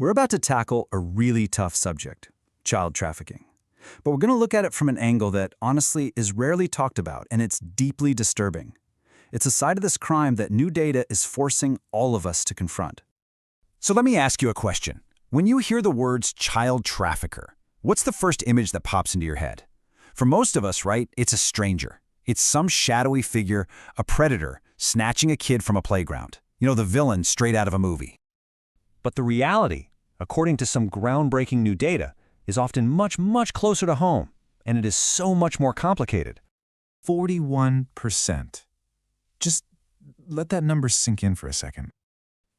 We're about to tackle a really tough subject, child trafficking. But we're going to look at it from an angle that, honestly, is rarely talked about, and it's deeply disturbing. It's a side of this crime that new data is forcing all of us to confront. So let me ask you a question. When you hear the words child trafficker, what's the first image that pops into your head? For most of us, right, it's a stranger. It's some shadowy figure, a predator, snatching a kid from a playground. You know, the villain straight out of a movie. But the reality, according to some groundbreaking new data, is often much, much closer to home, and it is so much more complicated. 41%. Just let that number sink in for a second.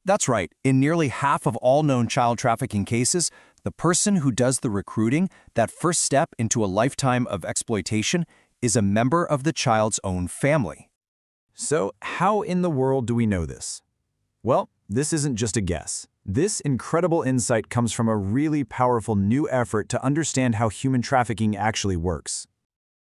That's right. In nearly half of all known child trafficking cases, the person who does the recruiting, that first step into a lifetime of exploitation, is a member of the child's own family. So how in the world do we know this? Well, this isn't just a guess. This incredible insight comes from a really powerful new effort to understand how human trafficking actually works.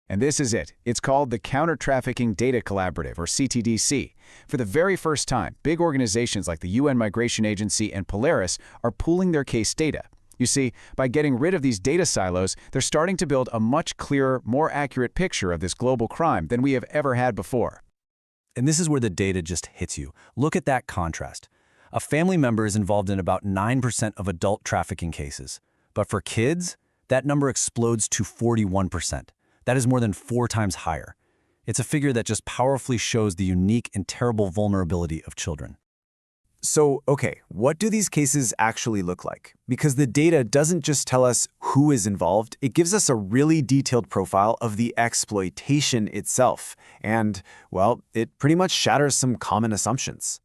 And this is it. It's called the Counter-Trafficking Data Collaborative, or CTDC. For the very first time, big organizations like the UN Migration Agency and Polaris are pooling their case data. You see, by getting rid of these data silos, they're starting to build a much clearer, more accurate picture of this global crime than we have ever had before. And this is where the data just hits you. Look at that contrast. A family member is involved in about 9% of adult trafficking cases. But for kids, that number explodes to 41%. That is more than 4 times higher. It's a figure that just powerfully shows the unique and terrible vulnerability of children. So, okay, what do these cases actually look like? Because the data doesn't just tell us who is involved, it gives us a really detailed profile of the exploitation itself. And, well, it pretty much shatters some common assumptions.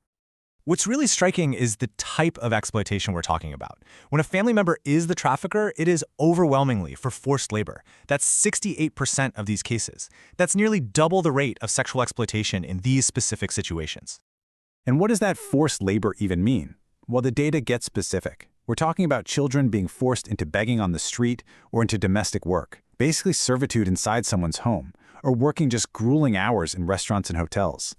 What's really striking is the type of exploitation we're talking about. When a family member is the trafficker, it is overwhelmingly for forced labor. That's 68% of these cases. That's nearly double the rate of sexual exploitation in these specific situations. And what does that forced labor even mean? Well, the data gets specific. We're talking about children being forced into begging on the street or into domestic work, basically servitude inside someone's home, or working just grueling hours in restaurants and hotels.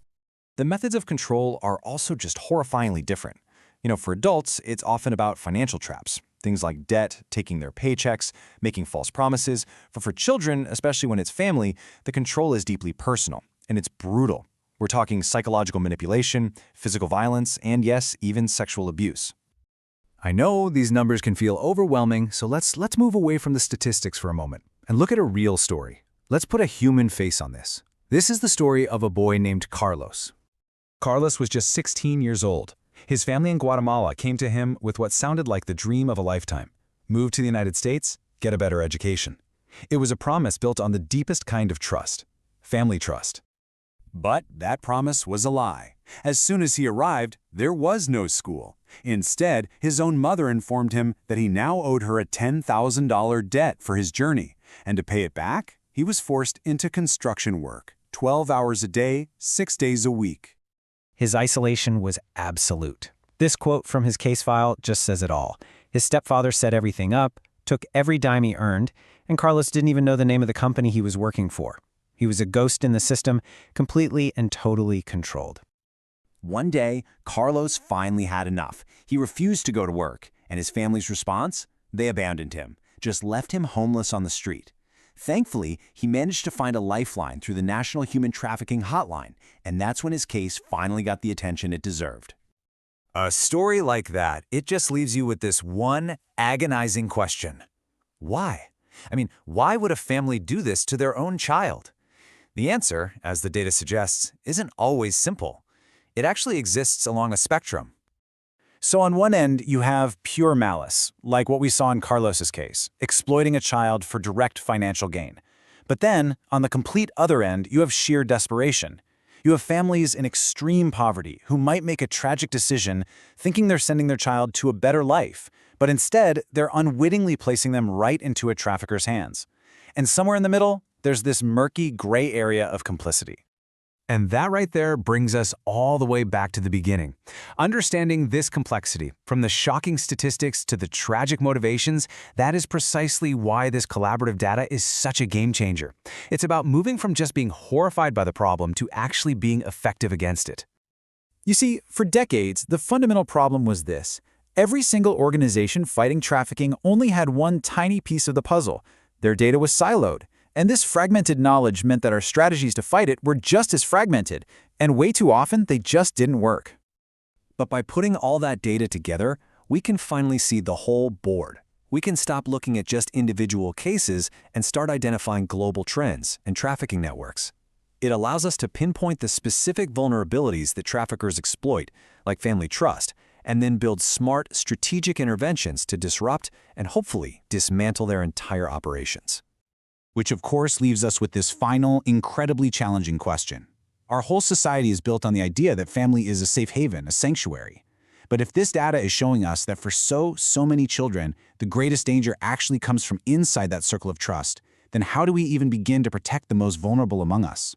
The methods of control are also just horrifyingly different. You know, for adults, it's often about financial traps, things like debt, taking their paychecks, making false promises. For children, especially when it's family, the control is deeply personal, and it's brutal. We're talking psychological manipulation, physical violence, and yes, even sexual abuse. I know these numbers can feel overwhelming, so let's move away from the statistics for a moment and look at a real story. Let's put a human face on this. This is the story of a boy named Carlos. Carlos was just 16 years old. His family in Guatemala came to him with what sounded like the dream of a lifetime. Move to the United States, get a better education. It was a promise built on the deepest kind of trust, family trust. But that promise was a lie. As soon as he arrived, there was no school. Instead, his own mother informed him that he now owed her a $10,000 debt for his journey, and to pay it back, he was forced into construction work, 12 hours a day, 6 days a week. His isolation was absolute. This quote from his case file just says it all. His stepfather set everything up, took every dime he earned, and Carlos didn't even know the name of the company he was working for. He was a ghost in the system, completely and totally controlled. One day, Carlos finally had enough. He refused to go to work, and his family's response? They abandoned him, just left him homeless on the street. Thankfully, he managed to find a lifeline through the National Human Trafficking Hotline, and that's when his case finally got the attention it deserved. A story like that, it just leaves you with this one agonizing question. Why? I mean, why would a family do this to their own child? The answer, as the data suggests, isn't always simple. It actually exists along a spectrum. So on one end, you have pure malice, like what we saw in Carlos's case, exploiting a child for direct financial gain. But then, on the complete other end, you have sheer desperation. You have families in extreme poverty who might make a tragic decision thinking they're sending their child to a better life, but instead, they're unwittingly placing them right into a trafficker's hands. And somewhere in the middle, there's this murky gray area of complicity. And that right there brings us all the way back to the beginning. Understanding this complexity, from the shocking statistics to the tragic motivations, that is precisely why this collaborative data is such a game changer. It's about moving from just being horrified by the problem to actually being effective against it. You see, for decades, the fundamental problem was this. Every single organization fighting trafficking only had one tiny piece of the puzzle. Their data was siloed. And this fragmented knowledge meant that our strategies to fight it were just as fragmented, and way too often they just didn't work. But by putting all that data together, we can finally see the whole board. We can stop looking at just individual cases and start identifying global trends and trafficking networks. It allows us to pinpoint the specific vulnerabilities that traffickers exploit, like family trust, and then build smart, strategic interventions to disrupt and hopefully dismantle their entire operations. Which of course leaves us with this final, incredibly challenging question. Our whole society is built on the idea that family is a safe haven, a sanctuary. But if this data is showing us that for so many children, the greatest danger actually comes from inside that circle of trust, then how do we even begin to protect the most vulnerable among us?